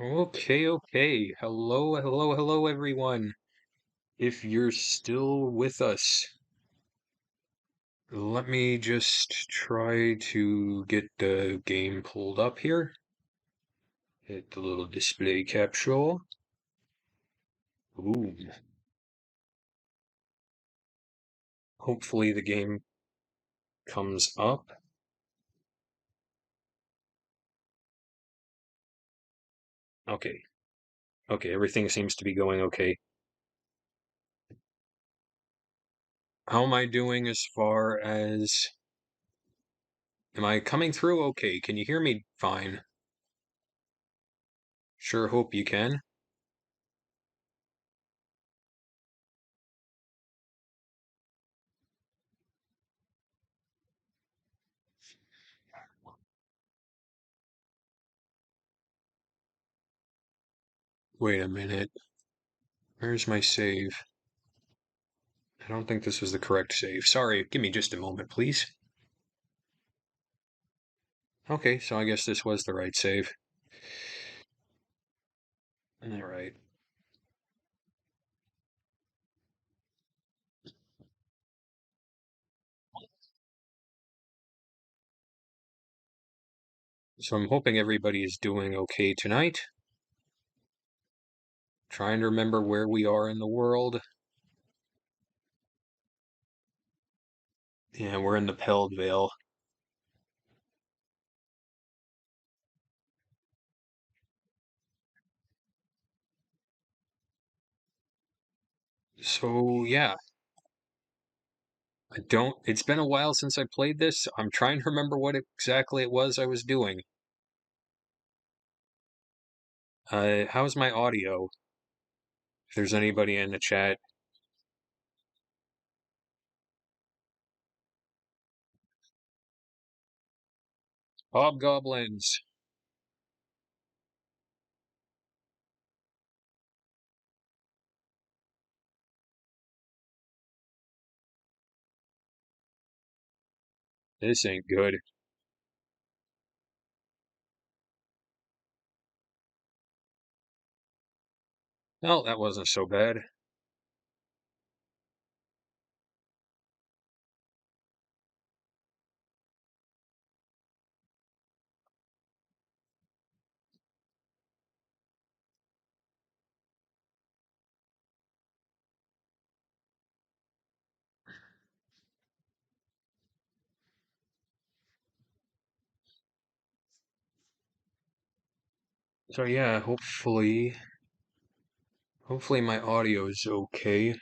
Okay, okay. Hello, everyone. If you're still with us, let me just try to get the game pulled up here. Hit the little display capsule. Boom. Hopefully the game comes up. Okay. Okay, everything seems to be going okay. How am I doing as far as... Am I coming through okay? Can you hear me fine? Sure hope you can. Wait a minute. Where's my save? I don't think this was the correct save. Sorry, give me just a moment, please. Okay, so I guess this was the right save. Alright. So I'm hoping everybody is doing okay tonight. Trying to remember where we are in the world. Yeah, we're in the Peld Vale. So yeah, it's been a while since I played this. I'm trying to remember what exactly it was I was doing. How's my audio? If there's anybody in the chat. Hobgoblins. This ain't good. Well, that wasn't so bad. So yeah, hopefully my audio is okay,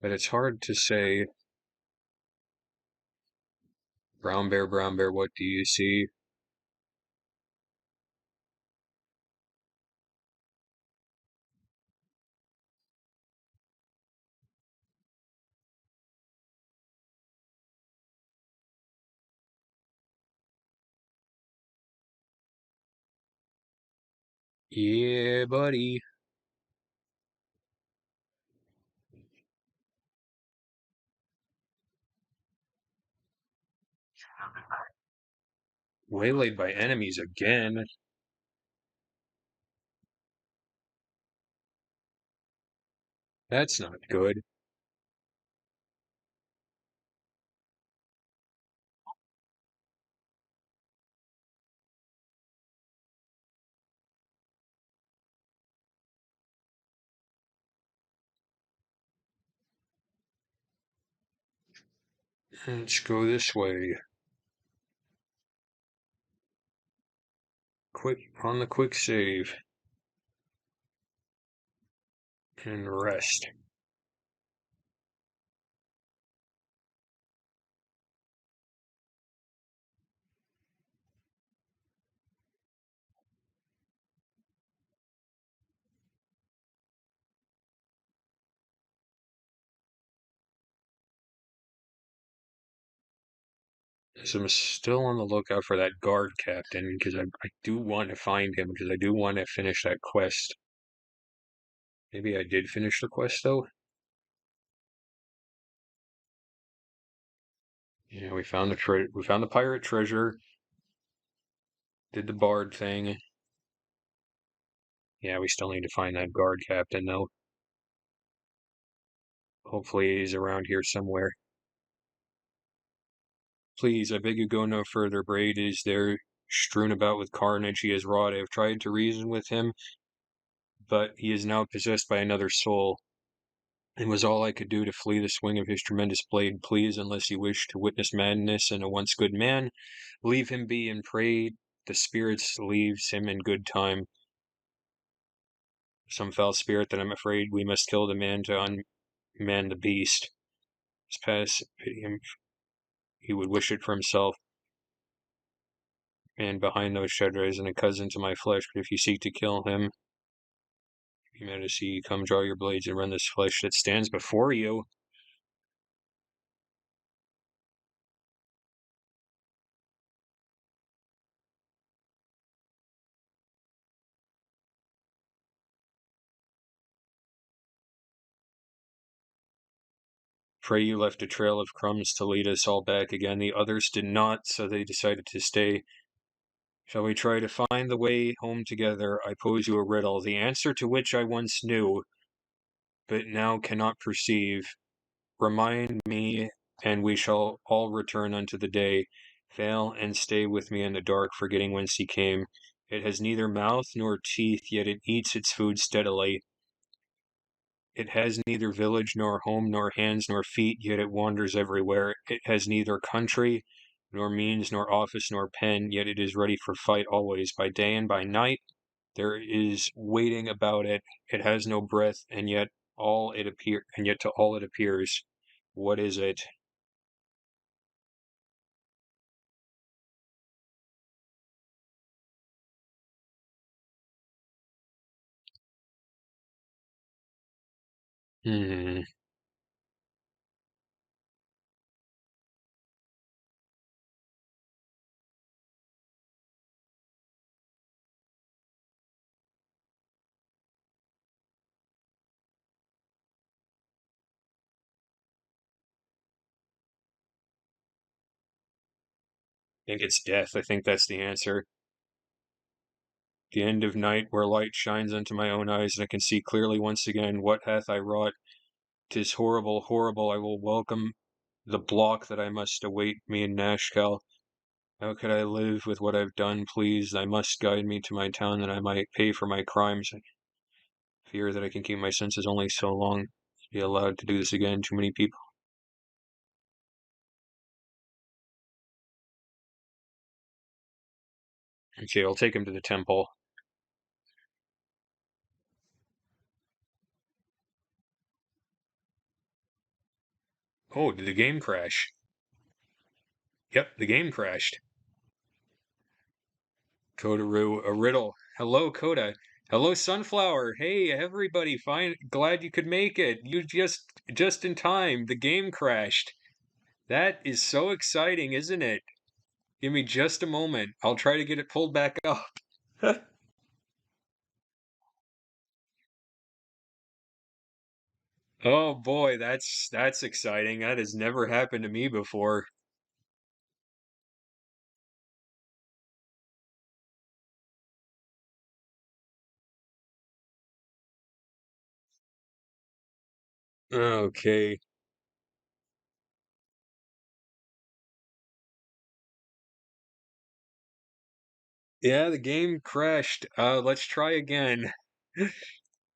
but it's hard to say. Brown bear, what do you see? Yeah, buddy. Waylaid by enemies again. That's not good. Let's go this way. Quick, on the quick save. And rest. So I'm still on the lookout for that guard captain because I do want to find him because I do want to finish that quest. Maybe I did finish the quest though. Yeah, we found the pirate treasure. Did the bard thing. Yeah, we still need to find that guard captain though. Hopefully he's around here somewhere. Please, I beg you go no further. Braid is there. strewn about with carnage he has wrought. I have tried to reason with him, but he is now possessed by another soul. It was all I could do to flee the swing of his tremendous blade. Please, unless you wish to witness madness in a once good man, leave him be and pray the spirits leaves him in good time. Some foul spirit that I'm afraid we must kill the man to unman the beast. His past, pity him, he would wish it for himself. Man behind those shutters and a cousin to my flesh, but if you seek to kill him, humanity, come draw your blades and rend this flesh that stands before you. Pray you left a trail of crumbs to lead us all back again. The others did not, so they decided to stay. Shall we try to find the way home together? I pose you a riddle, the answer to which I once knew, but now cannot perceive. Remind me, and we shall all return unto the day. Fail and stay with me in the dark, forgetting whence he came. It has neither mouth nor teeth, yet it eats its food steadily. It has neither village nor home, nor hands nor feet, yet it wanders everywhere. It has neither country, nor means, nor office, nor pen, yet it is ready for fight always. By day and by night, there is waiting about it. It has no breath, and yet to all it appears. What is it? Hmm. I think it's death. I think that's the answer. The end of night, where light shines unto my own eyes, and I can see clearly once again what hath I wrought. 'Tis horrible, horrible. I will welcome the block that I must await me in Nashkel. How could I live with what I've done? Please, I must guide me to my town that I might pay for my crimes. I fear that I can keep my senses only so long. Be allowed to do this again. Too many people. Okay, I'll take him to the temple. Oh, did the game crash? Yep, the game crashed. Kotaru, a riddle. Hello, Koda. Hello, Sunflower. Hey, everybody. Fine. Glad you could make it. You just in time. The game crashed. That is so exciting, isn't it? Give me just a moment. I'll try to get it pulled back up. Oh boy, that's exciting. That has never happened to me before. Okay. Yeah, the game crashed. Let's try again.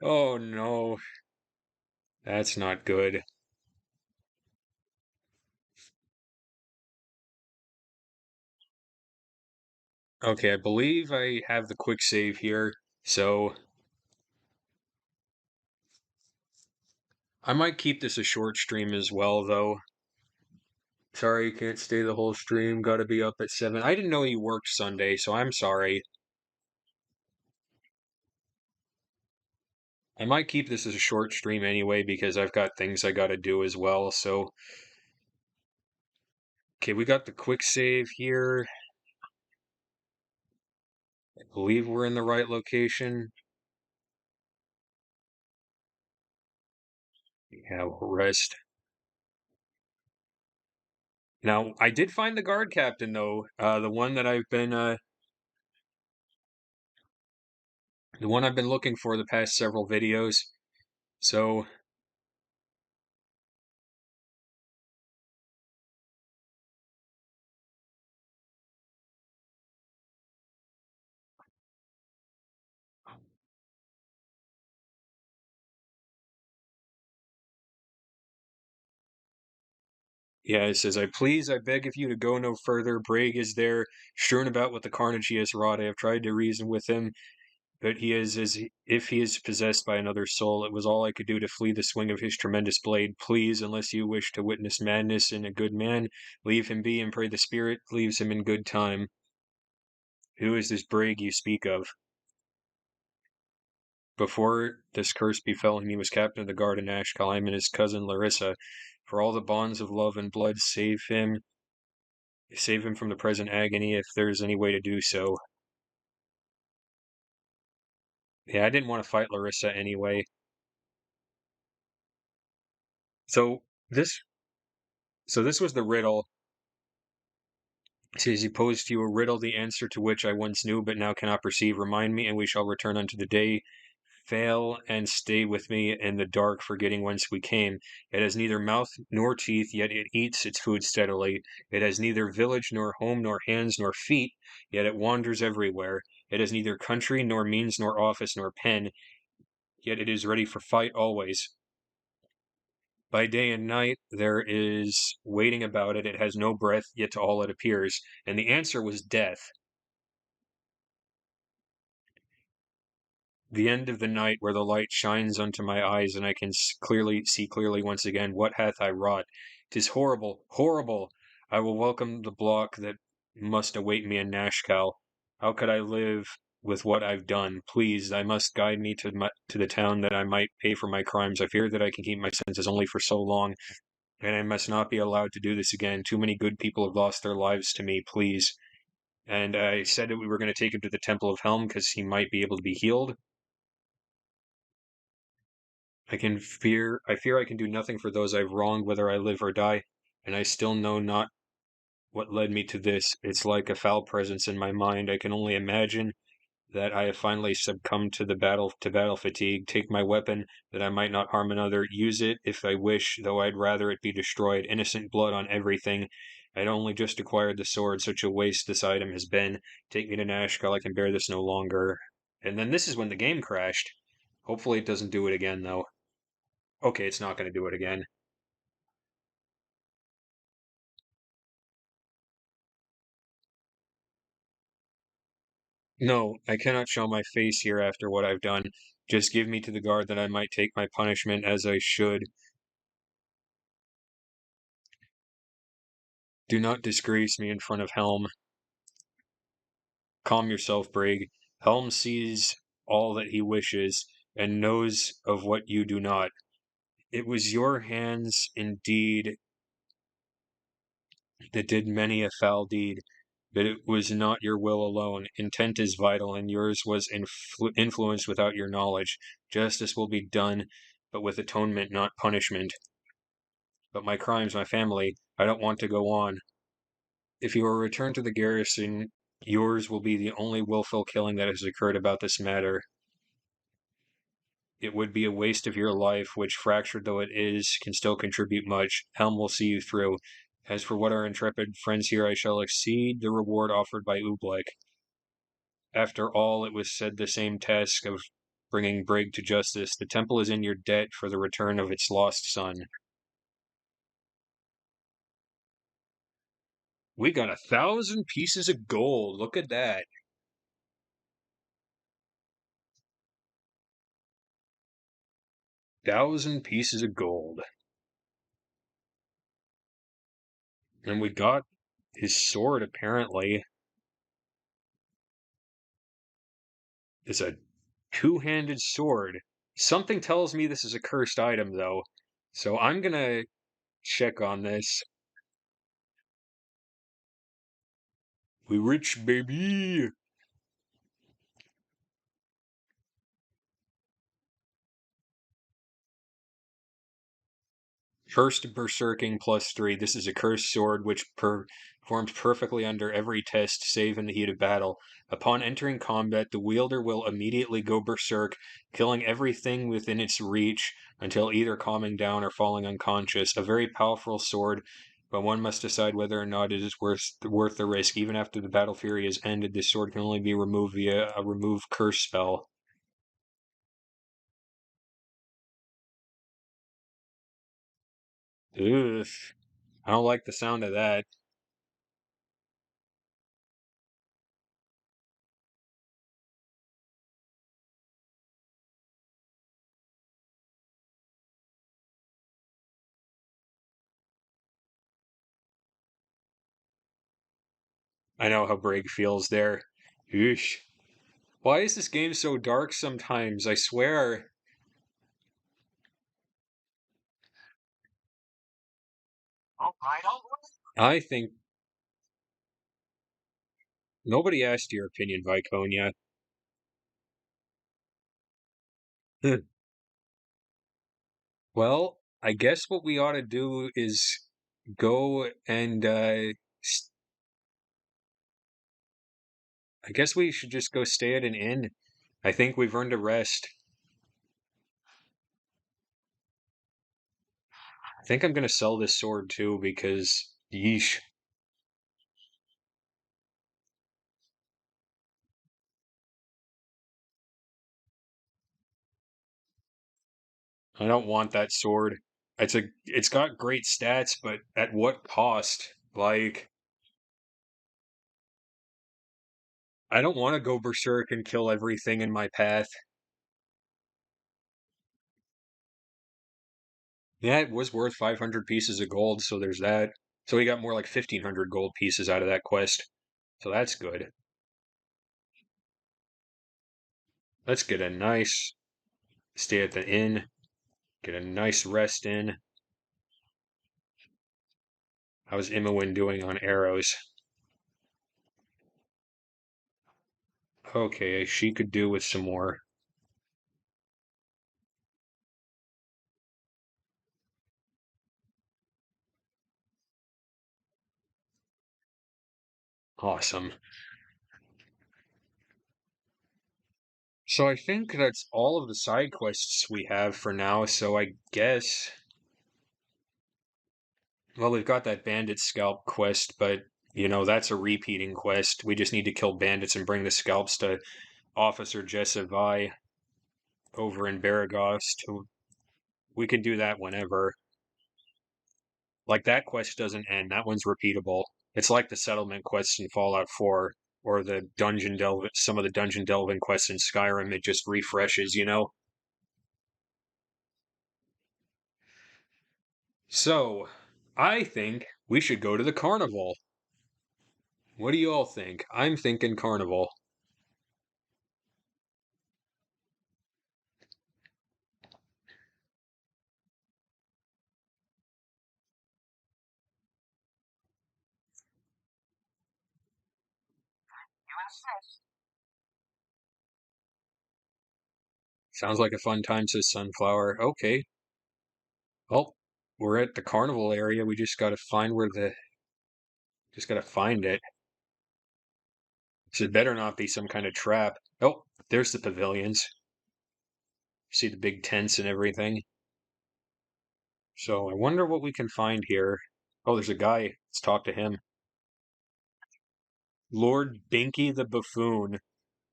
Oh no, that's not good. Okay, I believe I have the quick save here, so I might keep this a short stream as well, though. Sorry you can't stay the whole stream. Gotta be up at 7. I didn't know you worked Sunday, so I'm sorry. I might keep this as a short stream anyway because I've got things I gotta do as well, so. Okay, we got the quick save here. I believe we're in the right location. Yeah, we'll rest. Now, I did find the guard captain, though. The one I've been looking for the past several videos. So, Yeah, it says, I beg of you to go no further. Brage is there, strewn about with the carnage he has wrought. I have tried to reason with him, but he is as if he is possessed by another soul. It was all I could do to flee the swing of his tremendous blade. Please, unless you wish to witness madness in a good man, leave him be and pray the spirit leaves him in good time. Who is this Brage you speak of? Before this curse befell him, he was captain of the guard in Ashkel. I am his cousin Larissa. For all the bonds of love and blood, save him from the present agony, if there is any way to do so. Yeah, I didn't want to fight Larissa anyway. So this, so this was the riddle. It says he posed to you a riddle, the answer to which I once knew, but now cannot perceive. Remind me, and we shall return unto the day. Fail and stay with me in the dark, forgetting whence we came. It has neither mouth nor teeth, yet it eats its food steadily. It has neither village nor home, nor hands nor feet, yet it wanders everywhere. It has neither country nor means nor office nor pen, yet it is ready for fight always. By day and night there is waiting about it. It has no breath, yet to all it appears. And the answer was death. The end of the night, where the light shines unto my eyes, and I can see clearly once again. What hath I wrought? 'Tis horrible, horrible! I will welcome the block that must await me in Nashkel. How could I live with what I've done? Please, I must guide me to the town that I might pay for my crimes. I fear that I can keep my senses only for so long, and I must not be allowed to do this again. Too many good people have lost their lives to me, please. And I said that we were going to take him to the Temple of Helm because he might be able to be healed. I fear I can do nothing for those I've wronged, whether I live or die, and I still know not what led me to this. It's like a foul presence in my mind. I can only imagine that I have finally succumbed to battle fatigue. Take my weapon, that I might not harm another. Use it if I wish, though I'd rather it be destroyed. Innocent blood on everything. I'd only just acquired the sword. Such a waste this item has been. Take me to Nashkel. I can bear this no longer. And then this is when the game crashed. Hopefully it doesn't do it again, though. Okay, it's not going to do it again. No, I cannot show my face here after what I've done. Just give me to the guard that I might take my punishment as I should. Do not disgrace me in front of Helm. Calm yourself, Brig. Helm sees all that he wishes, and knows of what you do not. It was your hands, indeed, that did many a foul deed, but it was not your will alone. Intent is vital, and yours was influenced without your knowledge. Justice will be done, but with atonement, not punishment. But my crimes, my family, I don't want to go on. If you are returned to the garrison, yours will be the only willful killing that has occurred about this matter. It would be a waste of your life, which, fractured though it is, can still contribute much. Helm will see you through. As for what our intrepid friends here, I shall exceed the reward offered by Oobleck. After all, it was said the same task of bringing Brig to justice. The temple is in your debt for the return of its lost son. We got 1,000 pieces of gold. Look at that. 1,000 pieces of gold. And we got his sword, apparently. It's a two-handed sword. Something tells me this is a cursed item, though. So I'm gonna check on this. We rich, baby! First Berserking +3. This is a cursed sword which performs perfectly under every test, save in the heat of battle. Upon entering combat, the wielder will immediately go berserk, killing everything within its reach until either calming down or falling unconscious. A very powerful sword, but one must decide whether or not it is worth the risk. Even after the battle fury is ended, this sword can only be removed via a remove curse spell. Ugh. I don't like the sound of that. I know how Brig feels there. Eesh. Why is this game so dark sometimes? I swear. I think nobody asked your opinion, Viconia. Well, I guess what we ought to do is go and I guess we should just go stay at an inn. I think we've earned a rest. I think I'm gonna sell this sword too because yeesh. I don't want that sword. It's got great stats, but at what cost? Like I don't want to go berserk and kill everything in my path. Yeah, it was worth 500 pieces of gold, so there's that. So we got more like 1,500 gold pieces out of that quest. So that's good. Let's get a nice stay at the inn, get a nice rest in. How's Imowin doing on arrows? Okay, she could do with some more. Awesome. So I think that's all of the side quests we have for now, so I guess well, we've got that bandit scalp quest, but that's a repeating quest. We just need to kill bandits and bring the scalps to Officer Jessavai over in Baragost. We can do that whenever. Like that quest doesn't end. That one's repeatable. It's like the settlement quests in Fallout 4 or the dungeon delve some of the dungeon delving quests in Skyrim. It just refreshes. So, I think we should go to the carnival. What do you all think? I'm thinking carnival. Sounds like a fun time, says Sunflower. Okay. Well, we're at the carnival area. We just gotta find it. So it better not be some kind of trap. Oh, there's the pavilions. See the big tents and everything. So I wonder what we can find here. Oh, there's a guy. Let's talk to him. Lord Binky the Buffoon.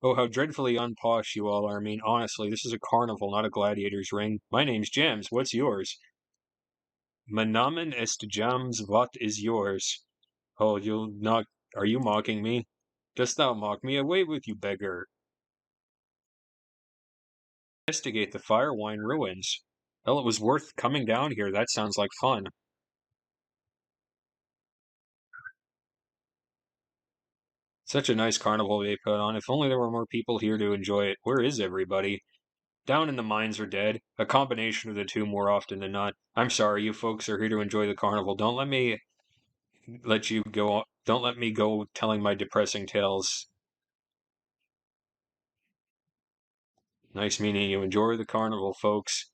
Oh, how dreadfully unposh you all are. I mean, honestly, this is a carnival, not a gladiator's ring. My name's Jams. What's yours? Manamen est Jams. What is yours? Oh, you'll not. Are you mocking me? Dost thou mock me? Away with you, beggar. Investigate the Firewine ruins. Well, it was worth coming down here. That sounds like fun. Such a nice carnival they put on. If only there were more people here to enjoy it. Where is everybody? Down in the mines or dead. A combination of the two more often than not. I'm sorry, you folks are here to enjoy the carnival. Don't let me go telling my depressing tales. Nice meeting you. Enjoy the carnival, folks.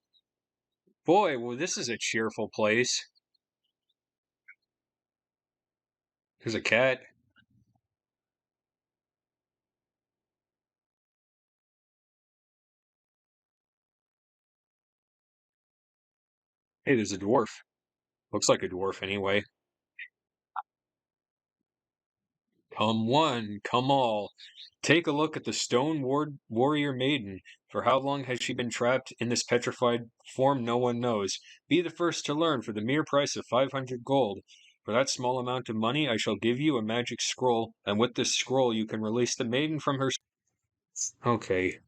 Boy, well, this is a cheerful place. There's a cat. Hey, there's a dwarf. Looks like a dwarf anyway. Come one, come all. Take a look at the stone warrior maiden. For how long has she been trapped in this petrified form, no one knows. Be the first to learn for the mere price of 500 gold. For that small amount of money, I shall give you a magic scroll, and with this scroll you can release the maiden from her... Okay.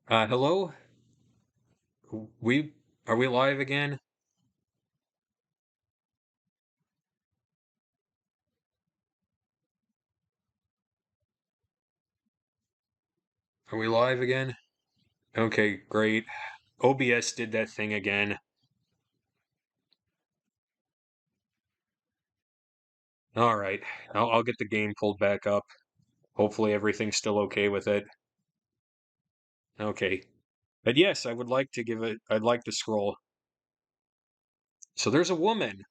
Hello? We... Are we live again? Are we live again? Okay, great. OBS did that thing again. Alright, I'll get the game pulled back up. Hopefully everything's still okay with it. Okay. But yes, I would like to give it... I'd like to scroll. So there's a woman.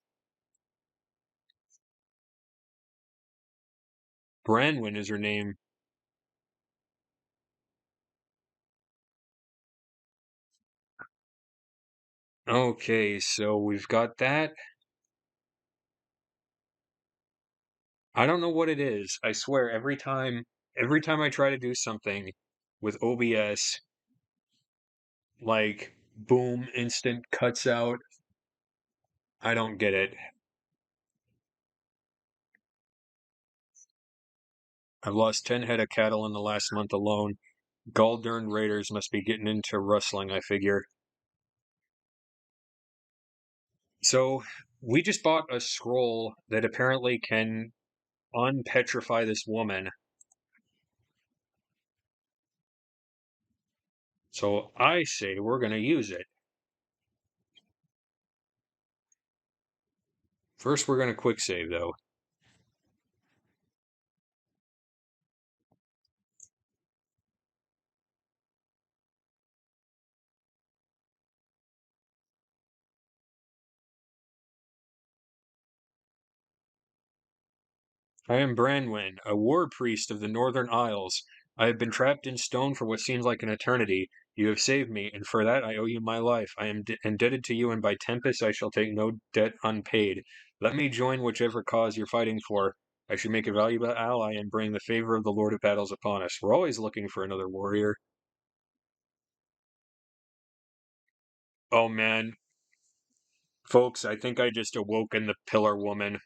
Branwen is her name. Okay, so we've got that. I don't know what it is. I swear, every time I try to do something with OBS, like, boom, instant cuts out. I don't get it. I've lost 10 head of cattle in the last month alone. Galdern raiders must be getting into rustling, I figure. So, we just bought a scroll that apparently can unpetrify this woman. So I say we're going to use it. First, we're going to quick save, though. I am Branwen, a war priest of the Northern Isles. I have been trapped in stone for what seems like an eternity. You have saved me, and for that I owe you my life. I am indebted to you, and by Tempest I shall take no debt unpaid. Let me join whichever cause you're fighting for. I should make a valuable ally and bring the favor of the Lord of Battles upon us. We're always looking for another warrior. Oh man, folks, I think I just awoken the Pillar Woman.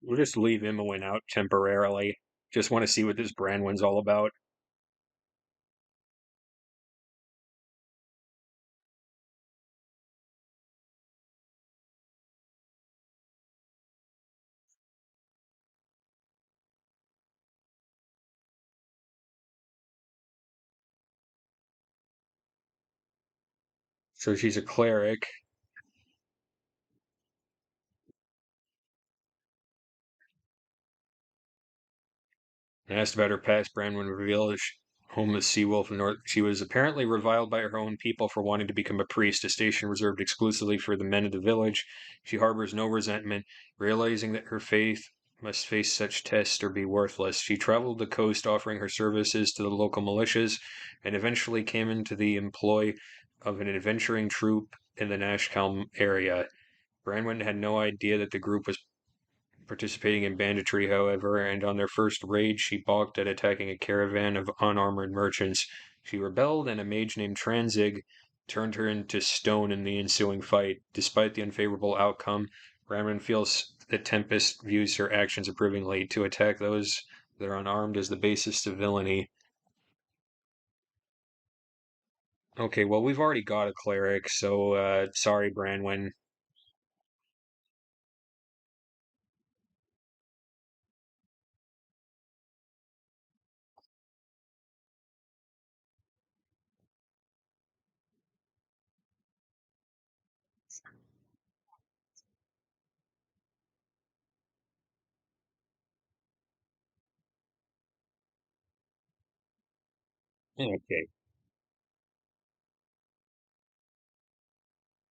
We'll just leave Imoen out temporarily. Just want to see what this Branwen's all about. So she's a cleric. Asked about her past, Branwen revealed that homeless sea wolf in North. She was apparently reviled by her own people for wanting to become a priest, a station reserved exclusively for the men of the village. She harbors no resentment, realizing that her faith must face such tests or be worthless. She traveled the coast offering her services to the local militias and eventually came into the employ of an adventuring troop in the Nashcalm area. Branwen had no idea that the group was participating in banditry, however, and on their first raid she balked at attacking a caravan of unarmored merchants. She rebelled, and a mage named Tranzig turned her into stone in the ensuing fight. Despite the unfavorable outcome, Ramon feels that Tempest views her actions approvingly. To attack those that are unarmed is the basis of villainy. Okay, well, we've already got a cleric, so sorry, Branwen. Okay.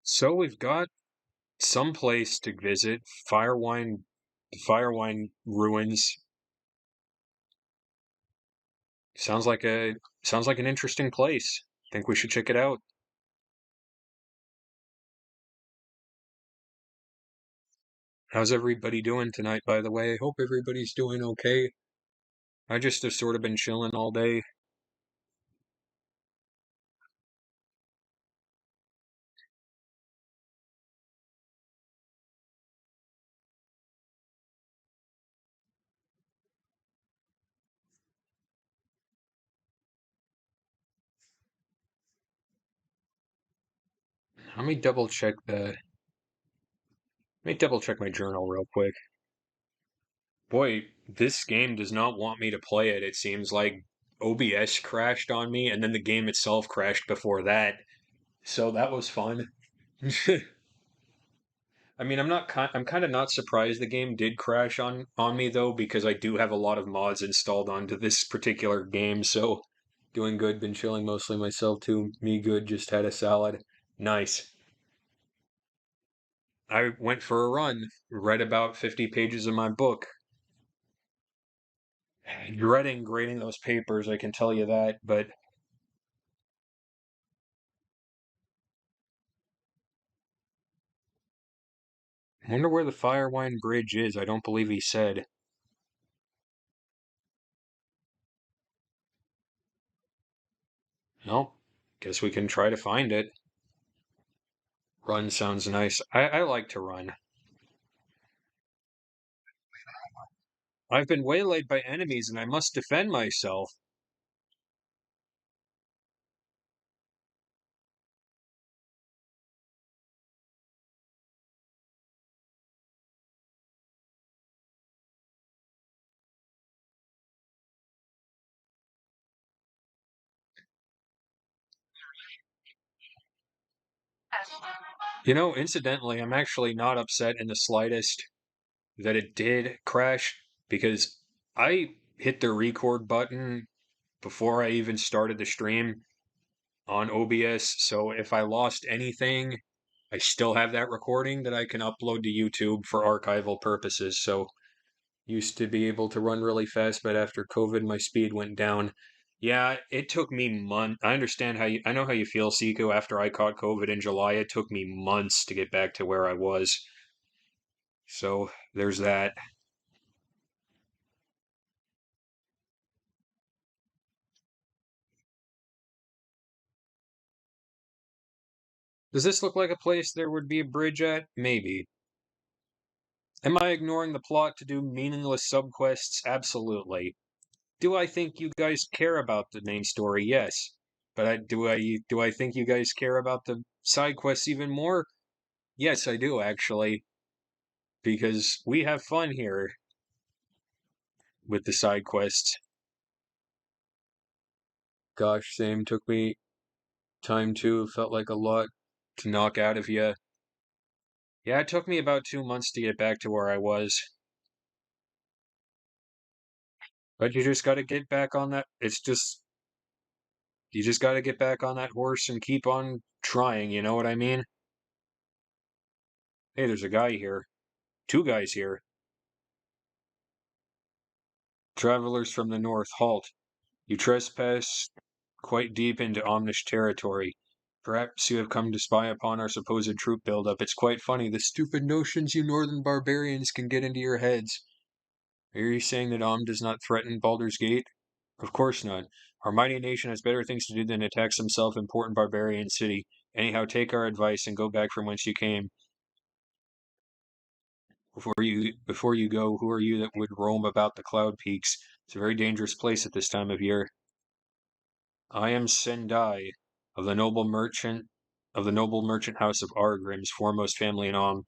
So we've got some place to visit. Firewine ruins. Sounds like a sounds like an interesting place. Think we should check it out. How's everybody doing tonight, by the way? I hope everybody's doing okay. I just have sort of been chilling all day. Let me double check the. Let me double check my journal real quick. Boy, this game does not want me to play it. It seems like OBS crashed on me, and then the game itself crashed before that. So that was fun. I mean, I'm kind of not surprised the game did crash on me though, because I do have a lot of mods installed onto this particular game. So doing good, been chilling mostly myself too. Me good, just had a salad. Nice. I went for a run, read about 50 pages of my book. Dreading grading those papers, I can tell you that, but I wonder where the Firewine Bridge is. I don't believe he said. No, guess we can try to find it. Run sounds nice. I like to run. I've been waylaid by enemies and I must defend myself. You know, incidentally, I'm actually not upset in the slightest that it did crash because I hit the record button before I even started the stream on OBS. So if I lost anything, I still have that recording that I can upload to YouTube for archival purposes. So used to be able to run really fast, but after COVID, my speed went down. Yeah, it took me months. I understand I know how you feel, Seiko. After I caught COVID in July, it took me months to get back to where I was. So there's that. Does this look like a place there would be a bridge at? Maybe. Am I ignoring the plot to do meaningless subquests? Absolutely. Do I think you guys care about the main story? Yes. But do I think you guys care about the side quests even more? Yes, I do actually, because we have fun here with the side quests. Gosh, same. Took me time too. Felt like a lot to knock out of you. Yeah, it took me about 2 months to get back to where I was. But you just got to get back on that. You just got to get back on that horse and keep on trying. You know what I mean? Hey, there's a guy here. Two guys here. Travelers from the north, halt. You trespass quite deep into Omnish territory. Perhaps you have come to spy upon our supposed troop buildup. It's quite funny, the stupid notions you northern barbarians can get into your heads. Are you saying that Om does not threaten Baldur's Gate? Of course not. Our mighty nation has better things to do than attack some self-important barbarian city. Anyhow, take our advice and go back from whence you came. Before you go, who are you that would roam about the cloud peaks? It's a very dangerous place at this time of year. I am Sendai, of the noble merchant house of Argrim's foremost family in Om.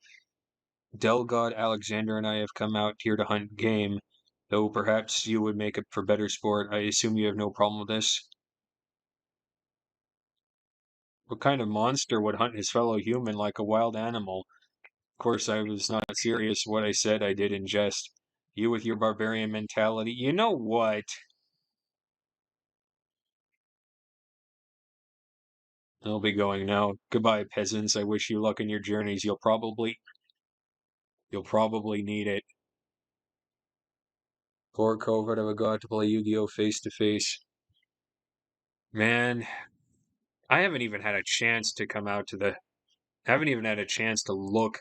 Delgod Alexander and I have come out here to hunt game, though perhaps you would make it for better sport. I assume you have no problem with this. What kind of monster would hunt his fellow human like a wild animal? Of course, I was not serious. What I said, I did in jest. You with your barbarian mentality. You know what? I'll be going now. Goodbye, peasants. I wish you luck in your journeys. You'll probably need it. Poor COVID, I got to play Yu-Gi-Oh! Face to face. Man, I haven't even had a chance to come out to the. Haven't even had a chance to look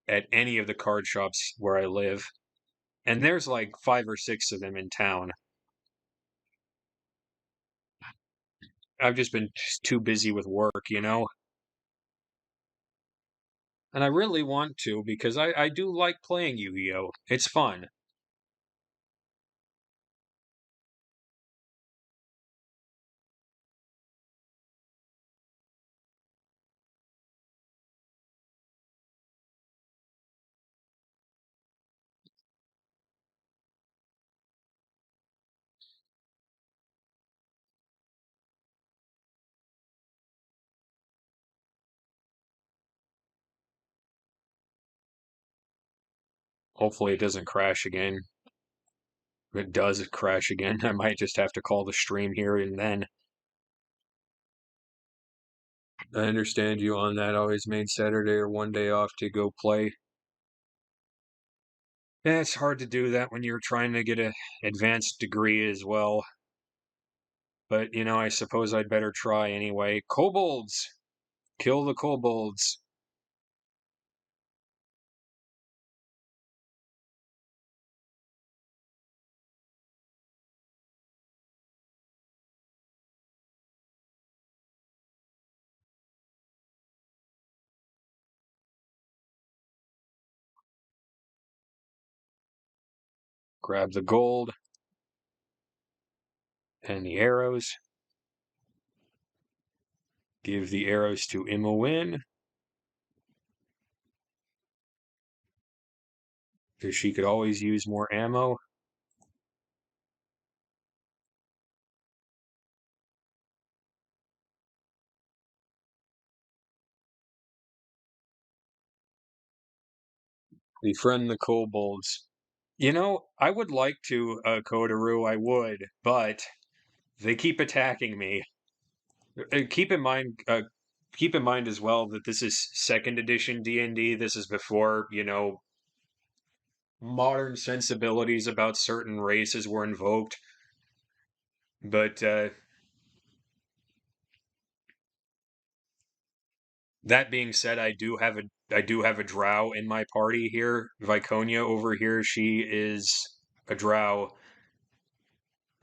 at any of the card shops where I live. And there's like 5 or 6 of them in town. I've just been too busy with work, you know? And I really want to because I do like playing Yu-Gi-Oh! It's fun. Hopefully it doesn't crash again. If it does crash again, I might just have to call the stream here and then. I understand you on that. Always made Saturday or one day off to go play. Yeah, it's hard to do that when you're trying to get a advanced degree as well. But, I suppose I'd better try anyway. Kobolds! Kill the kobolds. Grab the gold. And the arrows. Give the arrows to Imowen. Because she could always use more ammo. Befriend the kobolds. I would like to, Kotaru, I would, but they keep attacking me. Keep in mind as well that this is second edition D&D. This is before, modern sensibilities about certain races were invoked. But that being said, I do have a drow in my party here. Viconia over here, she is a drow.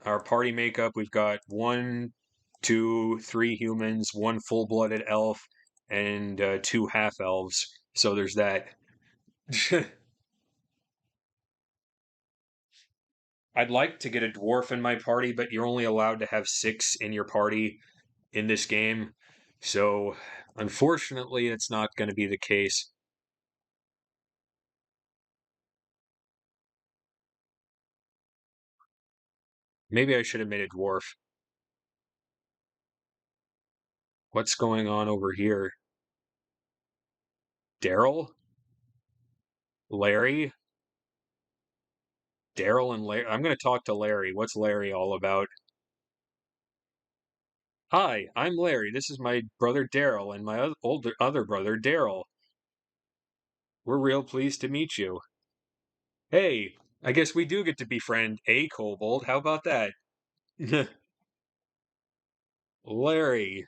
Our party makeup, we've got 1, 2, 3 humans, 1 full-blooded elf, and 2 half-elves. So there's that. I'd like to get a dwarf in my party, but you're only allowed to have 6 in your party in this game. So, unfortunately, it's not going to be the case. Maybe I should have made a dwarf. What's going on over here? Daryl? Larry? Daryl and Larry? I'm going to talk to Larry. What's Larry all about? Hi, I'm Larry. This is my brother Daryl and my other brother Daryl. We're real pleased to meet you. Hey, I guess we do get to befriend a kobold. How about that? Larry.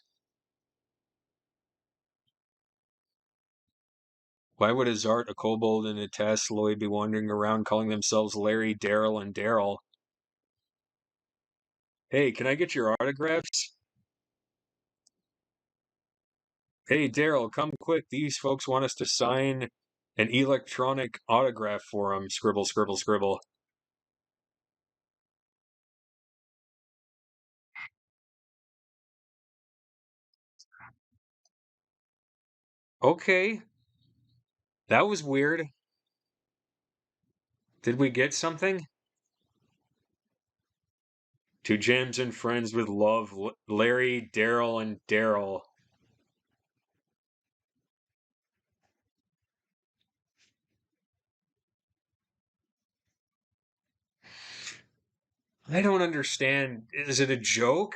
Why would a Zart, a kobold, and a Tasloid be wandering around calling themselves Larry, Daryl, and Daryl? Hey, can I get your autographs? Hey, Daryl, come quick. These folks want us to sign an electronic autograph for them. Scribble, scribble, scribble. Okay. That was weird. Did we get something? To Gems and Friends with Love, Larry, Daryl, and Daryl. I don't understand. Is it a joke?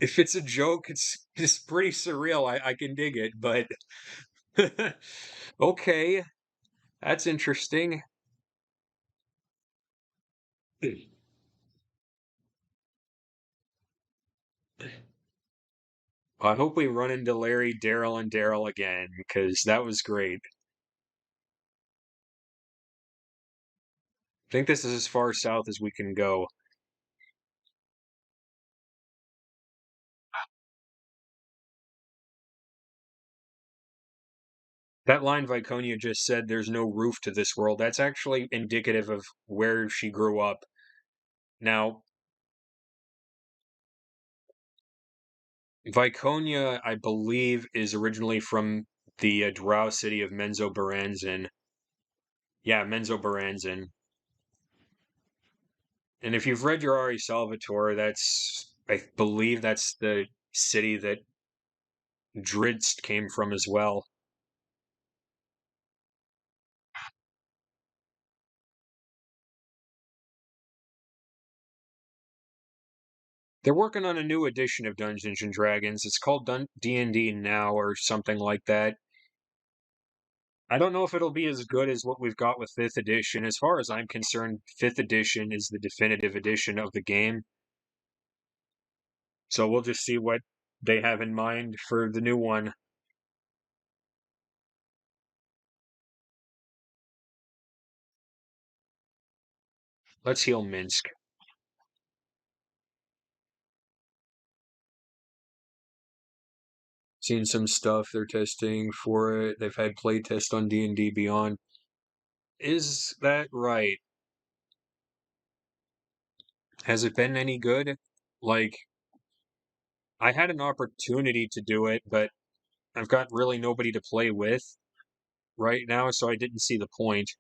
If it's a joke, it's pretty surreal. I can dig it, but okay, that's interesting. I hope we run into Larry, Daryl, and Daryl again, because that was great. I think this is as far south as we can go. That line Viconia just said, there's no roof to this world, that's actually indicative of where she grew up. Now, Viconia, I believe, is originally from the drow city of Menzoberranzan. Yeah, Menzoberranzan. And if you've read your Ari Salvatore, I believe that's the city that Drizzt came from as well. They're working on a new edition of Dungeons and Dragons. It's called D&D Now or something like that. I don't know if it'll be as good as what we've got with 5th edition. As far as I'm concerned, 5th edition is the definitive edition of the game. So we'll just see what they have in mind for the new one. Let's heal Minsk. Seen some stuff they're testing for it. They've had playtest on D&D Beyond. Is that right? Has it been any good? Like, I had an opportunity to do it, but I've got really nobody to play with right now, so I didn't see the point.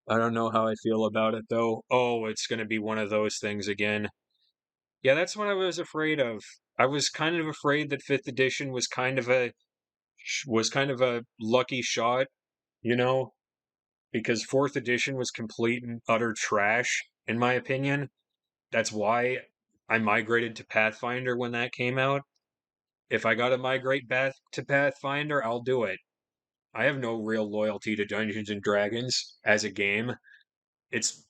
I don't know how I feel about it though. Oh, it's going to be one of those things again. Yeah, that's what I was afraid of. I was kind of afraid that 5th edition was kind of a lucky shot, you know, because 4th edition was complete and utter trash in my opinion. That's why I migrated to Pathfinder when that came out. If I got to migrate back to Pathfinder, I'll do it. I have no real loyalty to Dungeons and Dragons as a game. It's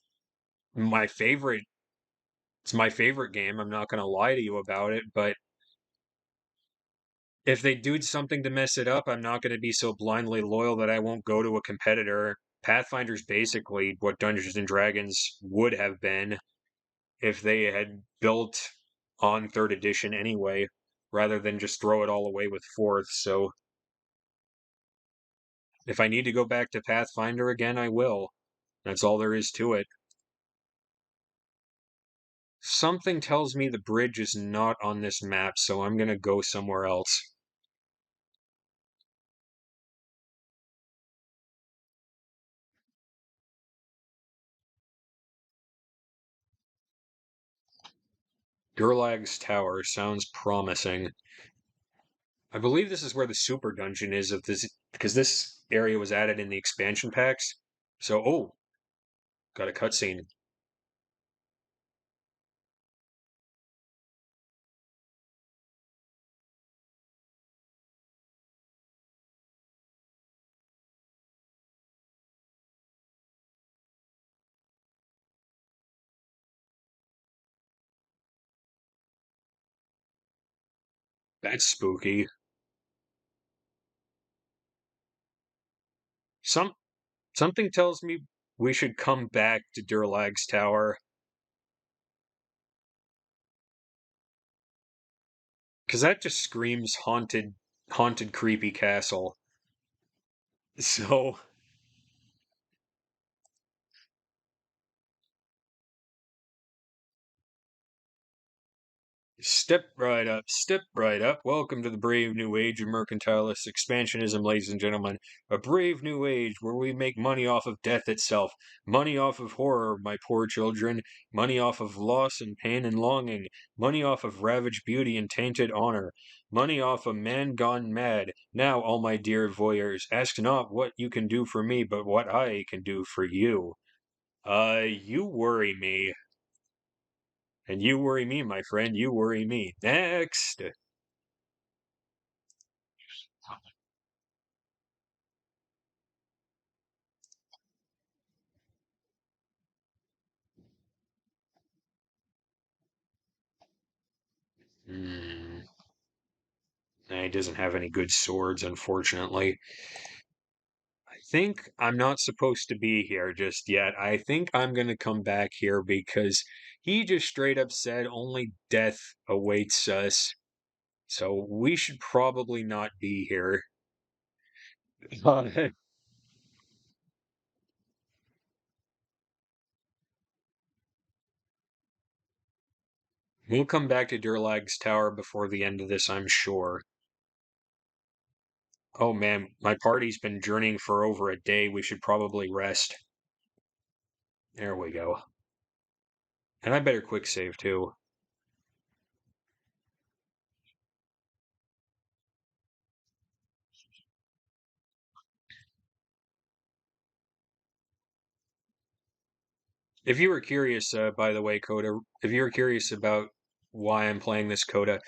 my favorite it's my favorite game. I'm not going to lie to you about it, but if they do something to mess it up, I'm not going to be so blindly loyal that I won't go to a competitor. Pathfinder's basically what Dungeons and Dragons would have been if they had built on 3rd edition anyway, rather than just throw it all away with 4th. So if I need to go back to Pathfinder again, I will. That's all there is to it. Something tells me the bridge is not on this map, so I'm gonna go somewhere else. Durlag's Tower sounds promising. I believe this is where the super dungeon is of this, because this area was added in the expansion packs. So, oh, got a cutscene. That's spooky. Some Something tells me we should come back to Durlag's Tower, because that just screams haunted, creepy castle. So, step right up, step right up. Welcome to the brave new age of mercantilist expansionism, ladies and gentlemen. A brave new age where we make money off of death itself, money off of horror, my poor children, money off of loss and pain and longing, money off of ravaged beauty and tainted honor, money off a man gone mad. Now, all my dear voyeurs, ask not what you can do for me, but what I can do for you. You worry me. And you worry me, my friend, you worry me. Next! Hmm. He doesn't have any good swords, unfortunately. I think I'm not supposed to be here just yet. I think I'm going to come back here because he just straight up said only death awaits us. So we should probably not be here. We'll come back to Durlag's Tower before the end of this, I'm sure. Oh man, my party's been journeying for over a day. We should probably rest. There we go. And I better quick save too. If you were curious, by the way, Coda, if you were curious about why I'm playing this Coda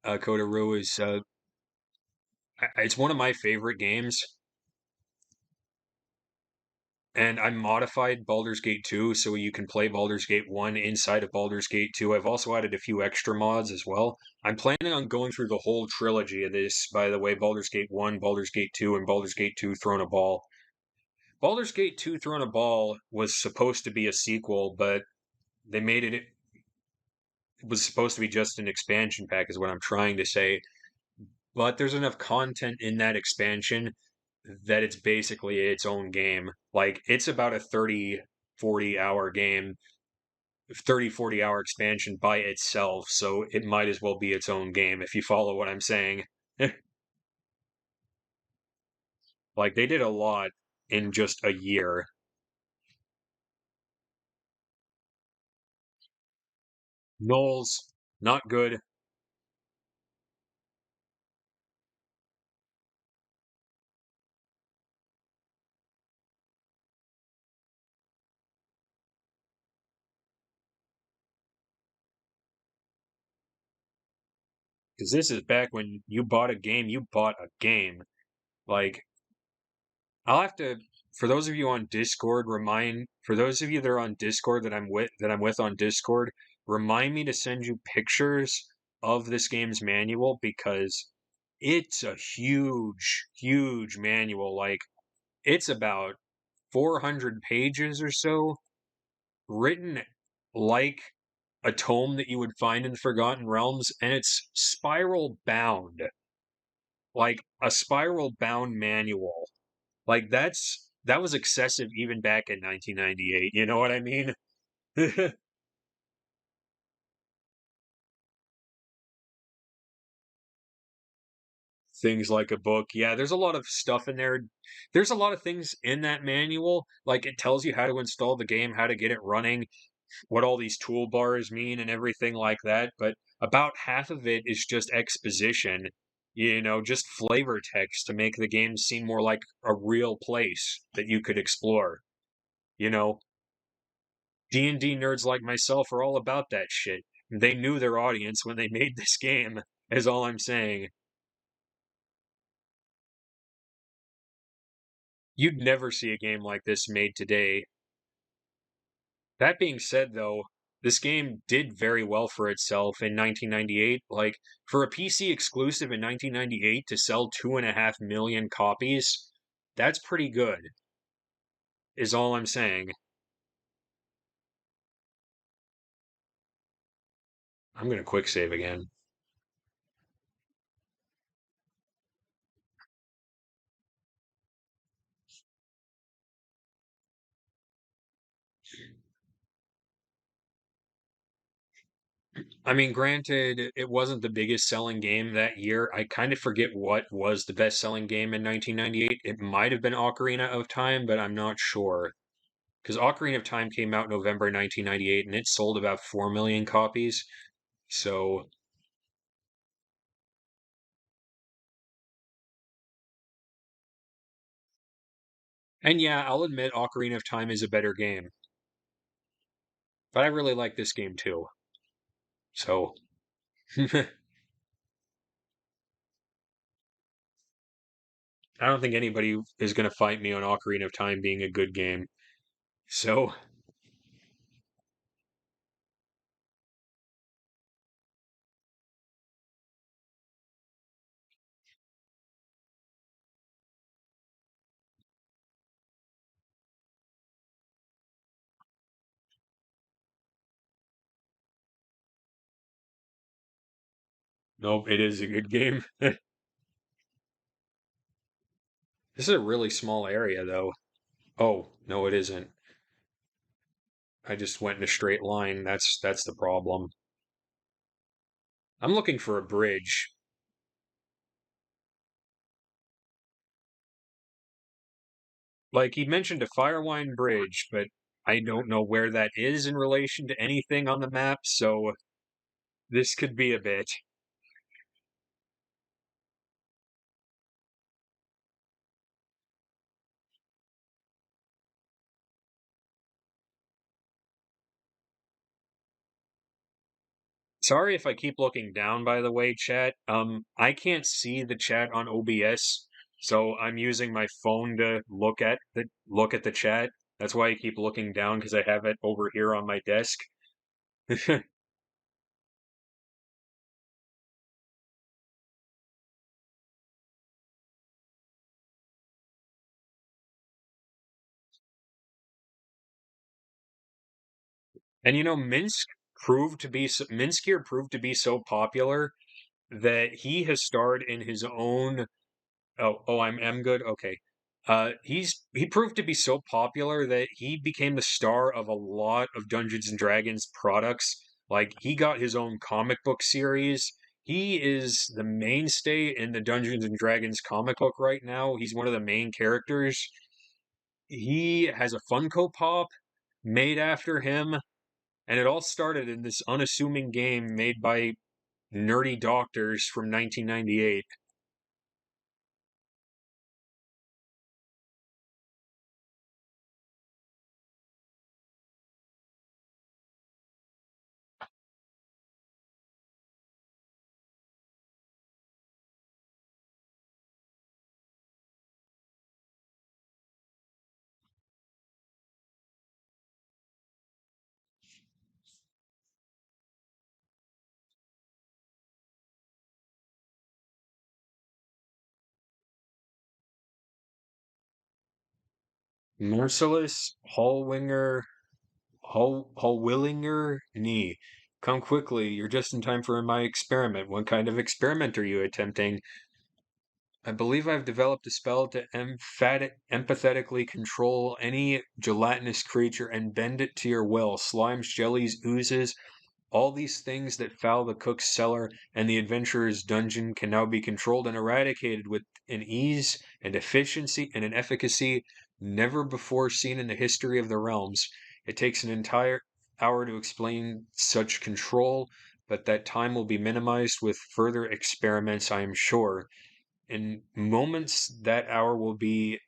Ru is it's one of my favorite games, and I modified Baldur's Gate 2 so you can play Baldur's Gate 1 inside of Baldur's Gate 2. I've also added a few extra mods as well. I'm planning on going through the whole trilogy of this, by the way, Baldur's Gate 1, Baldur's Gate 2, and Baldur's Gate 2 Throne of Ball. Baldur's Gate 2 Throne of Ball was supposed to be a sequel, but they made it was supposed to be just an expansion pack, is what I'm trying to say. But there's enough content in that expansion that it's basically its own game. Like, it's about a 30, 40 hour game, 30, 40 hour expansion by itself. So it might as well be its own game, if you follow what I'm saying. Like, they did a lot in just a year. Knowles, not good. Because this is back when you bought a game, you bought a game. Like, I'll have to, for those of you on Discord, for those of you that are on Discord that I'm with on Discord, remind me to send you pictures of this game's manual, because it's a huge, huge manual. Like, it's about 400 pages or so, written like a tome that you would find in the Forgotten Realms, and it's spiral bound, like a spiral bound manual. Like, that was excessive even back in 1998. You know what I mean? Things like a book. Yeah, there's a lot of stuff in there. There's a lot of things in that manual. Like, it tells you how to install the game, how to get it running, what all these toolbars mean, and everything like that. But about half of it is just exposition, just flavor text to make the game seem more like a real place that you could explore. You know, D&D nerds like myself are all about that shit. They knew their audience when they made this game, is all I'm saying. You'd never see a game like this made today. That being said, though, this game did very well for itself in 1998. Like, for a PC exclusive in 1998 to sell 2.5 million copies, that's pretty good, is all I'm saying. I'm gonna quick save again. I mean, granted, it wasn't the biggest selling game that year. I kind of forget what was the best selling game in 1998. It might have been Ocarina of Time, but I'm not sure. Because Ocarina of Time came out November 1998 and it sold about 4 million copies. So, and yeah, I'll admit Ocarina of Time is a better game, but I really like this game too. So, I don't think anybody is going to fight me on Ocarina of Time being a good game. So, nope, it is a good game. This is a really small area, though. Oh, no, it isn't. I just went in a straight line. That's the problem. I'm looking for a bridge. Like, he mentioned a Firewine Bridge, but I don't know where that is in relation to anything on the map, so this could be a bit. Sorry if I keep looking down, by the way, chat. I can't see the chat on OBS, so I'm using my phone to look at the chat. That's why I keep looking down because I have it over here on my desk. And Minskier proved to be so popular that he has starred in his own. Oh, I'm good. Okay. He proved to be so popular that he became the star of a lot of Dungeons and Dragons products. Like he got his own comic book series. He is the mainstay in the Dungeons and Dragons comic book right now. He's one of the main characters. He has a Funko Pop made after him, and it all started in this unassuming game made by nerdy doctors from 1998. Merciless Hallwillinger knee. Come quickly, you're just in time for my experiment. What kind of experiment are you attempting? I believe I've developed a spell to empathetically control any gelatinous creature and bend it to your will. Slimes, jellies, oozes, all these things that foul the cook's cellar and the adventurer's dungeon can now be controlled and eradicated with an ease and efficiency and an efficacy never before seen in the history of the realms. It takes an entire hour to explain such control, but that time will be minimized with further experiments, I am sure. In moments, that hour will be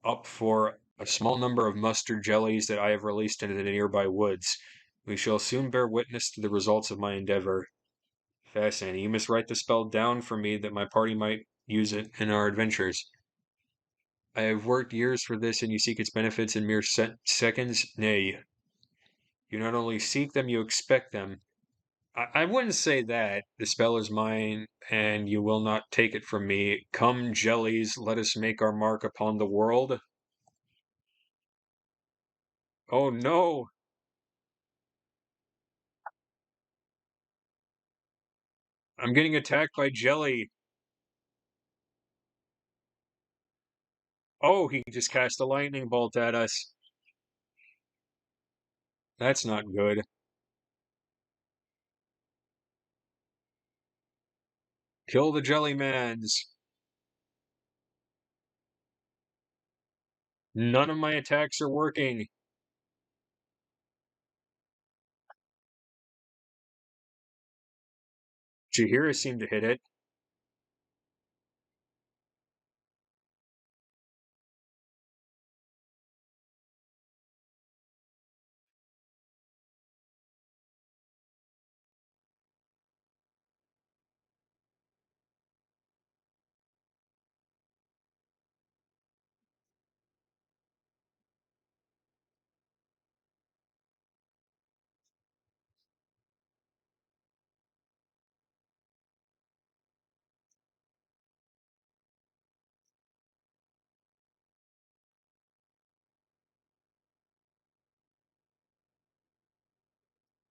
up for a small number of mustard jellies that I have released into the nearby woods. We shall soon bear witness to the results of my endeavor. Fascinating. You must write the spell down for me that my party might use it in our adventures. I have worked years for this, and you seek its benefits in mere seconds? Nay, you not only seek them, you expect them. I wouldn't say that. The spell is mine, and you will not take it from me. Come, jellies, let us make our mark upon the world. Oh no! I'm getting attacked by jelly. Oh, he just cast a lightning bolt at us. That's not good. Kill the jellymans. None of my attacks are working. Jahira seemed to hit it.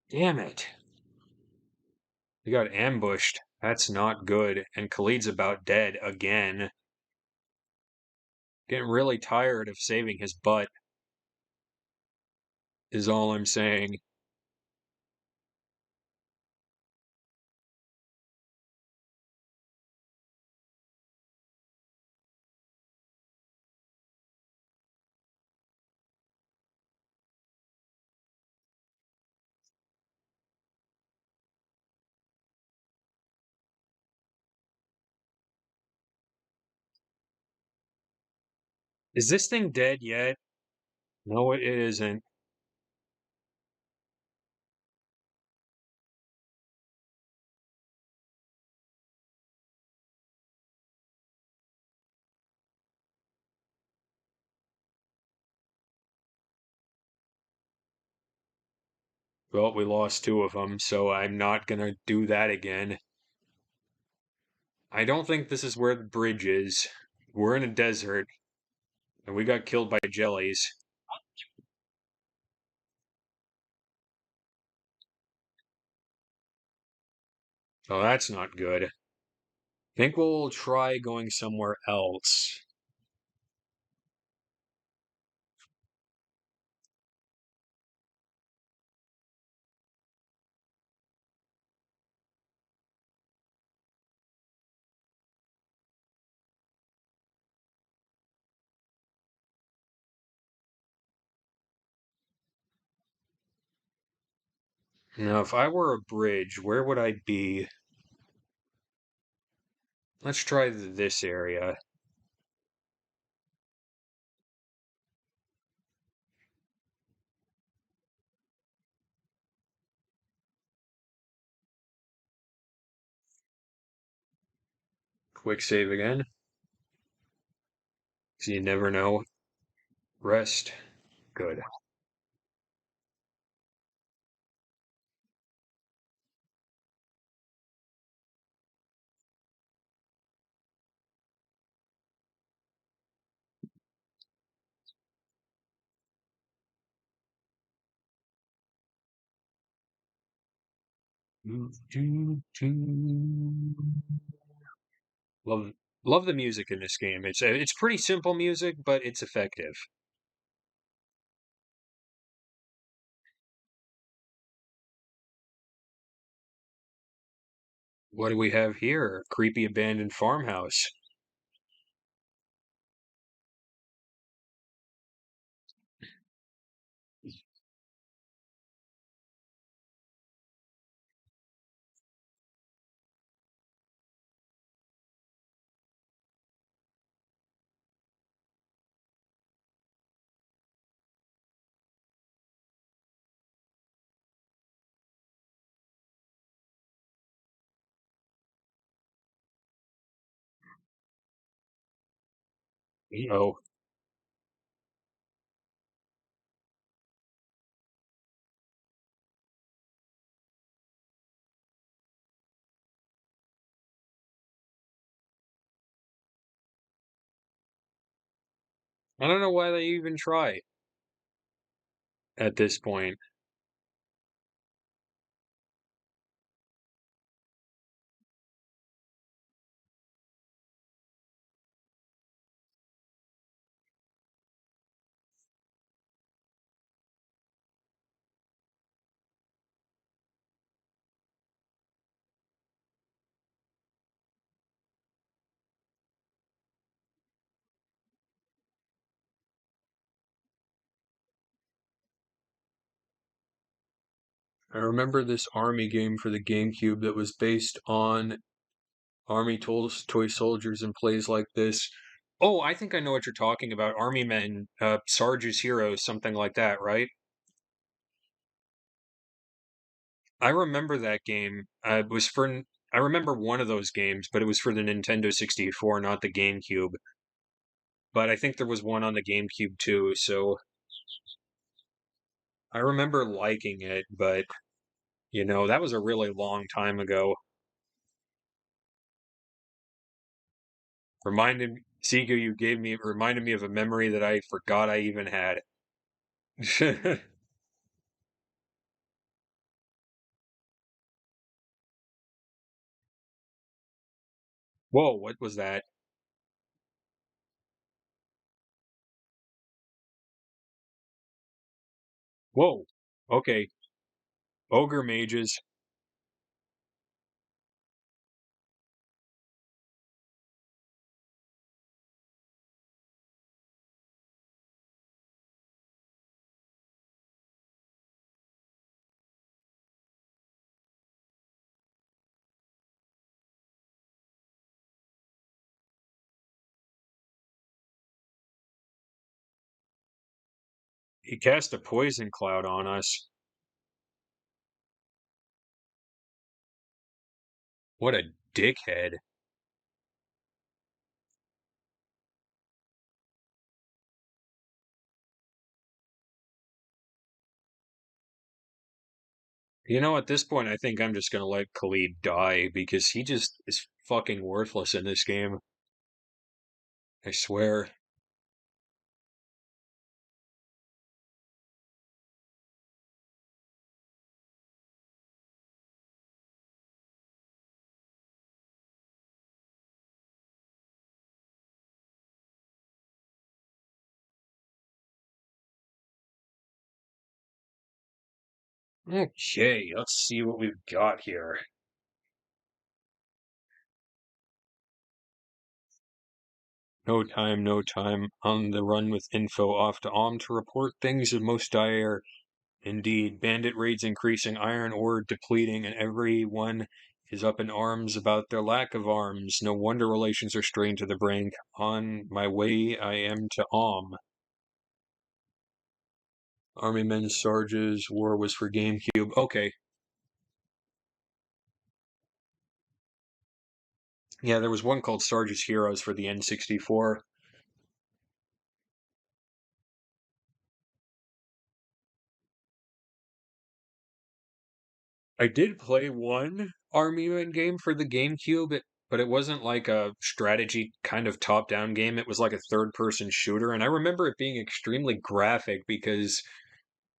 Damn it. We got ambushed. That's not good. And Khalid's about dead again. Getting really tired of saving his butt, is all I'm saying. Is this thing dead yet? No, it isn't. Well, we lost two of them, so I'm not gonna do that again. I don't think this is where the bridge is. We're in a desert, and we got killed by jellies. Oh, that's not good. Think we'll try going somewhere else. Now, if I were a bridge, where would I be? Let's try this area. Quick save again. So you never know. Rest. Good. Love love the music in this game. It's pretty simple music, but it's effective. What do we have here? Creepy abandoned farmhouse. Oh, I don't know why they even try at this point. I remember this army game for the GameCube that was based on Army Toy Soldiers and plays like this. Oh, I think I know what you're talking about. Army Men, Sarge's Heroes, something like that, right? I remember that game. It was for. I remember one of those games, but it was for the Nintendo 64, not the GameCube. But I think there was one on the GameCube too, so I remember liking it, but that was a really long time ago. Sega, you gave me reminded me of a memory that I forgot I even had. Whoa, what was that? Whoa. Okay. Ogre mages. He cast a poison cloud on us. What a dickhead. You know, at this point, I think I'm just gonna let Khalid die because he just is fucking worthless in this game. I swear. Okay, let's see what we've got here. No time, no time. On the run with info off to Om to report things of most dire. Indeed, bandit raids increasing, iron ore depleting, and everyone is up in arms about their lack of arms. No wonder relations are strained to the brink. On my way, I am to Om. Army Men Sarge's war was for GameCube. Okay. Yeah, there was one called Sarge's Heroes for the N64. I did play one Army Men game for the GameCube, but it wasn't like a strategy kind of top-down game. It was like a third-person shooter, and I remember it being extremely graphic because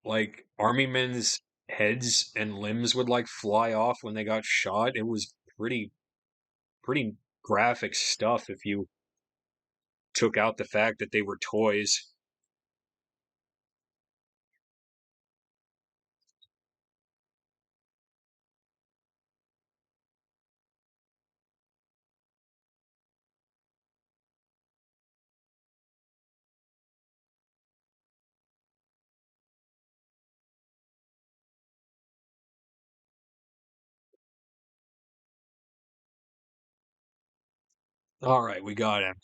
like Army Men's heads and limbs would like fly off when they got shot. It was pretty graphic stuff if you took out the fact that they were toys. All right, we got him.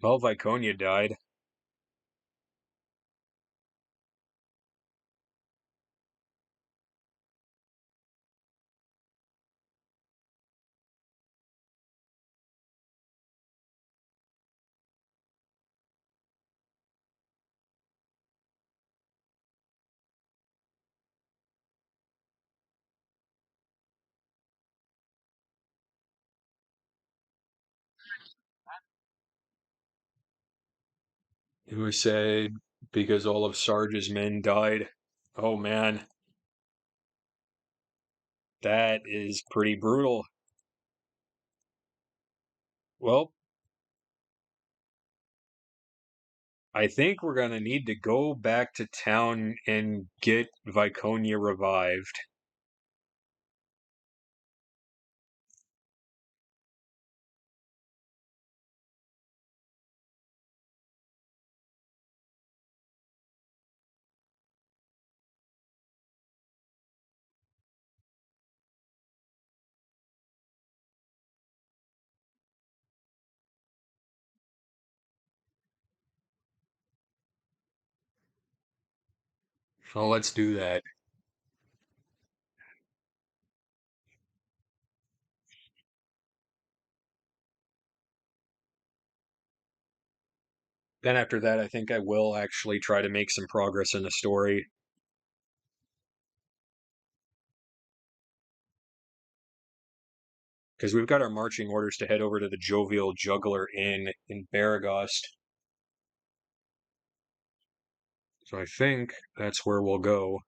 Well, Viconia died. It was said because all of Sarge's men died. Oh man, that is pretty brutal. Well, I think we're gonna need to go back to town and get Viconia revived. So let's do that. Then after that, I think I will actually try to make some progress in the story. Because we've got our marching orders to head over to the Jovial Juggler Inn in Baragost. So I think that's where we'll go.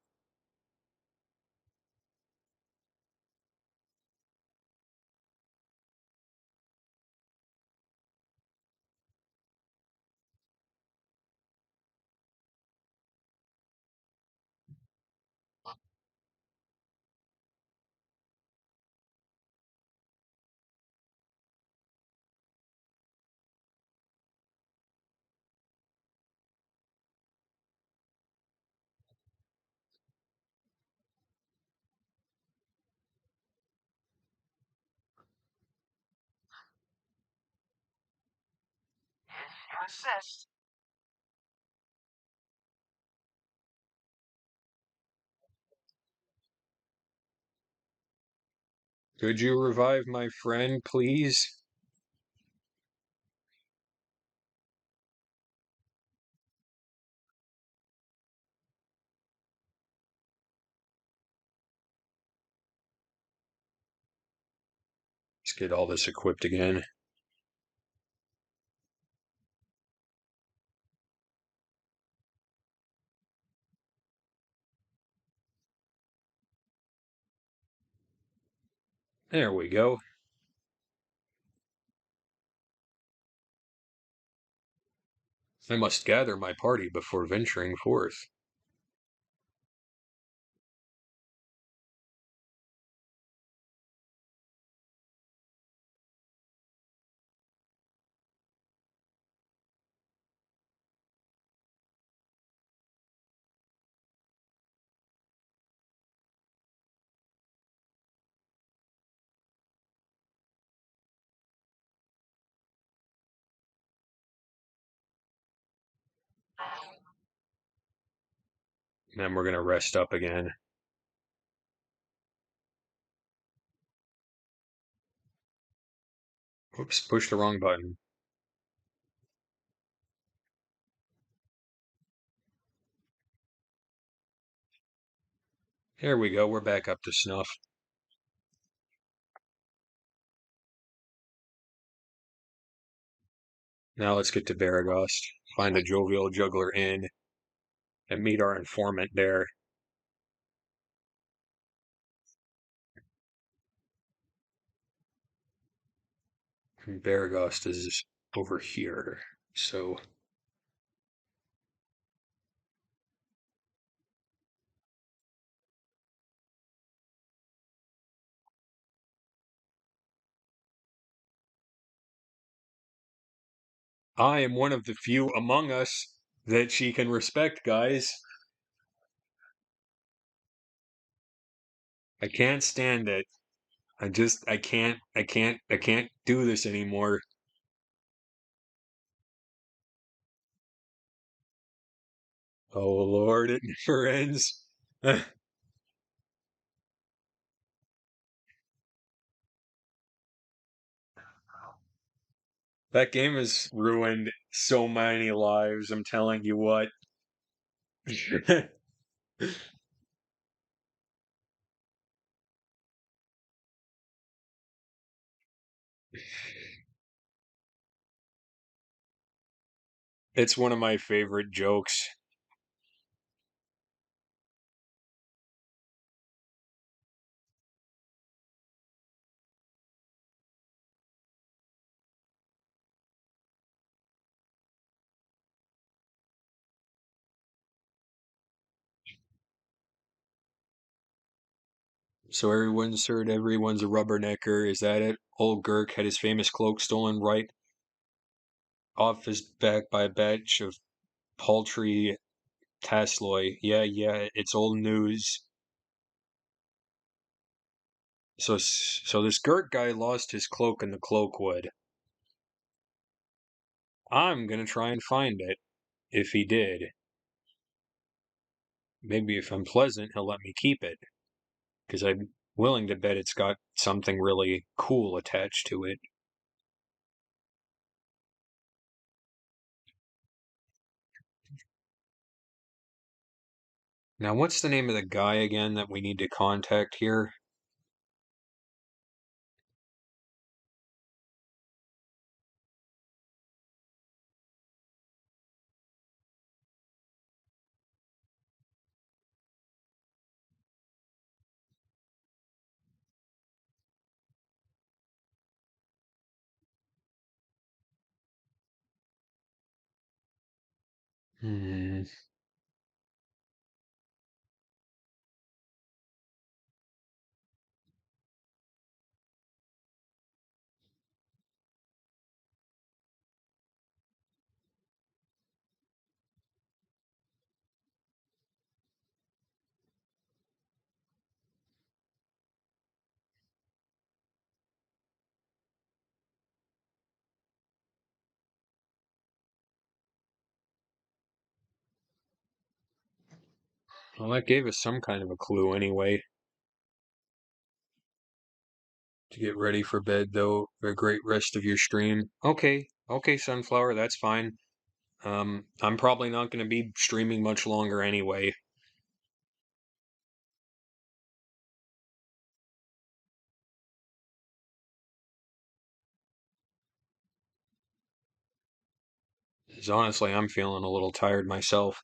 Could you revive my friend, please? Let's get all this equipped again. There we go. I must gather my party before venturing forth. Then we're gonna rest up again. Oops, push the wrong button. There we go, we're back up to snuff. Now let's get to Baragost, find the Jovial Juggler Inn, and meet our informant there. Baragost is over here, so I am one of the few among us that she can respect, guys. I can't stand it. I can't do this anymore. Oh Lord, it never ends. That game has ruined so many lives, I'm telling you what. It's one of my favorite jokes. So everyone's heard everyone's a rubbernecker. Is that it? Old Girk had his famous cloak stolen right off his back by a batch of paltry Tasloy. Yeah, it's old news. So this Gert guy lost his cloak in the Cloakwood. I'm gonna try and find it, if he did. Maybe if I'm pleasant, he'll let me keep it, because I'm willing to bet it's got something really cool attached to it. Now, what's the name of the guy again that we need to contact here? Hmm. Well, that gave us some kind of a clue anyway. To get ready for bed, though, for a great rest of your stream. Okay, okay, Sunflower, that's fine. I'm probably not going to be streaming much longer anyway. Because honestly, I'm feeling a little tired myself.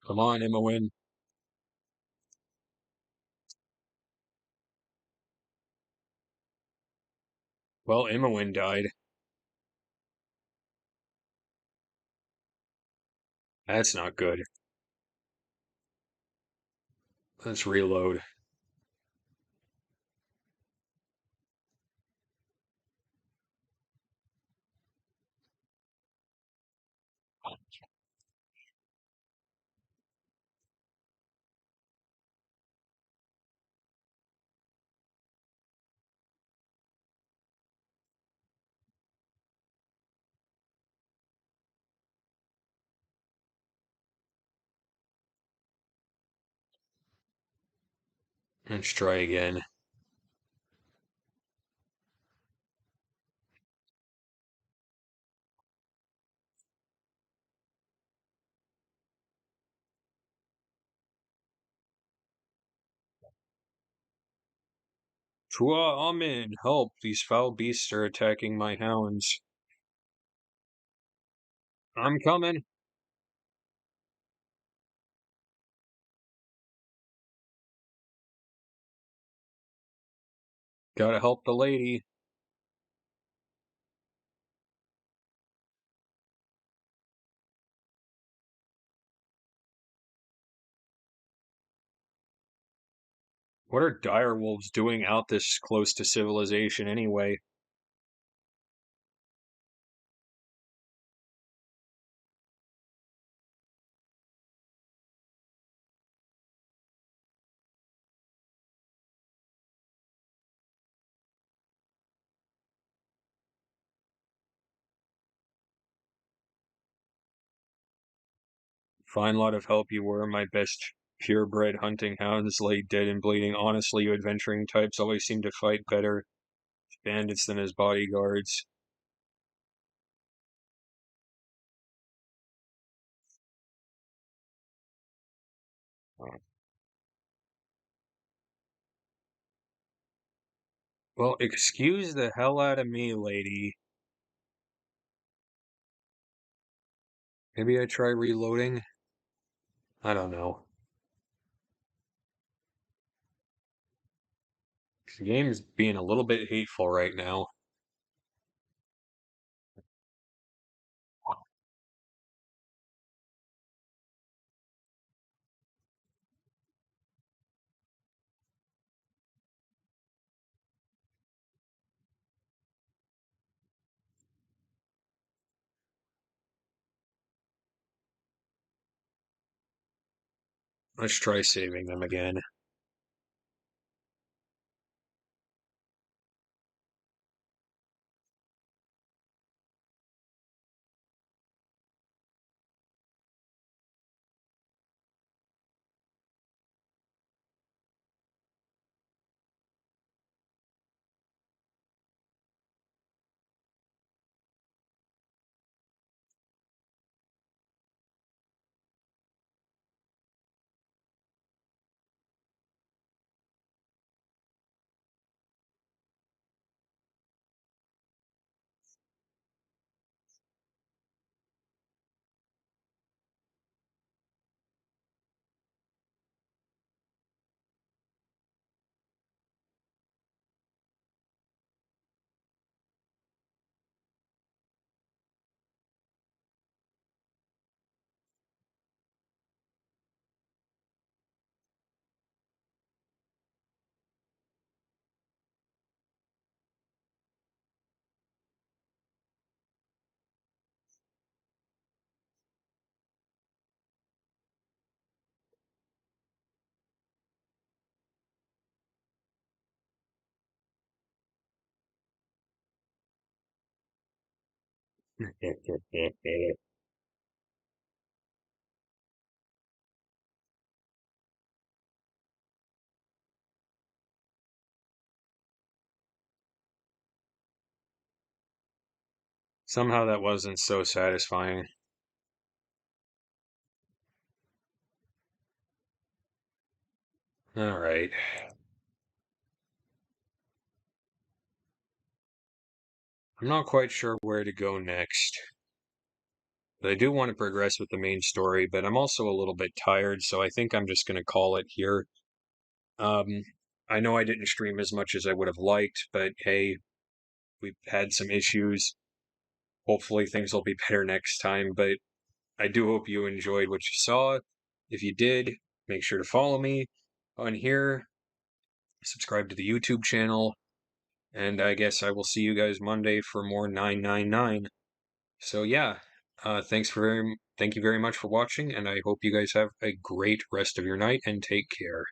Come on, Imawin. Well, Imawin died. That's not good. Let's reload. Let's try again. Chua Amin, help! These foul beasts are attacking my hounds. I'm coming. Gotta help the lady. What are direwolves doing out this close to civilization anyway? Fine lot of help you were. My best purebred hunting hounds lay dead and bleeding. Honestly, you adventuring types always seem to fight better as bandits than as bodyguards. Uh, Well, excuse the hell out of me, lady. Maybe I try reloading? I don't know. The game's being a little bit hateful right now. Let's try saving them again. Somehow that wasn't so satisfying. All right. I'm not quite sure where to go next. But I do want to progress with the main story, but I'm also a little bit tired, so I think I'm just going to call it here. Um, I know I didn't stream as much as I would have liked, but hey, we've had some issues. Hopefully things will be better next time, but I do hope you enjoyed what you saw. If you did, make sure to follow me on here, subscribe to the YouTube channel, and I guess I will see you guys Monday for more 999. So yeah, thank you very much for watching, and I hope you guys have a great rest of your night and take care.